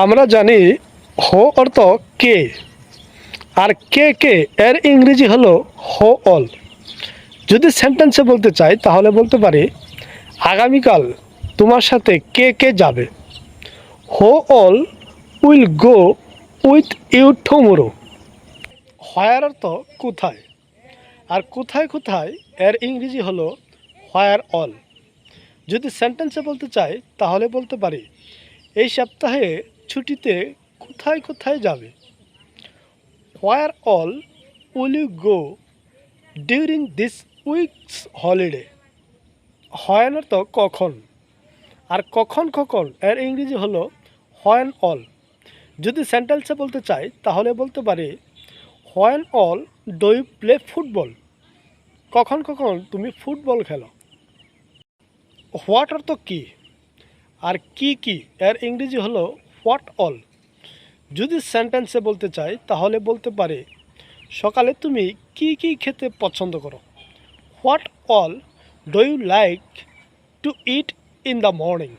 আমরা জানি হো অর্থ কে, আর কে কে এর ইংরেজি হলো হো অল। যদি সেন্টেন্সে বলতে চাই তাহলে বলতে পারি আগামীকাল তোমার সাথে কে কে যাবে। Who all will go with you tomorrow. Where অর্থ কোথায়, আর কোথায় কোথায় এর ইংরেজি হলো হোয়ার অল। যদি সেন্টেন্সে বলতে চাই তাহলে বলতে পারি এই সপ্তাহে ছুটিতে কোথায় কোথায় যাবে। Where all will you go during this week's holiday. When অর্থ কখন, আর কখন কখন এর ইংরেজি হলো হোয়েন অল। যদি সেন্টেন্সে বলতে চাই তাহলে বলতে পারি when all do you play football. কখন কখন তুমি ফুটবল খেলো। হোয়াট অর্থ কি, আর কি কি এর ইংরেজি হলো হোয়াট অল। যদি সেন্টেন্সে বলতে চাই তাহলে বলতে পারি সকালে তুমি কি কি খেতে পছন্দ করো। What all do you like to eat in the morning.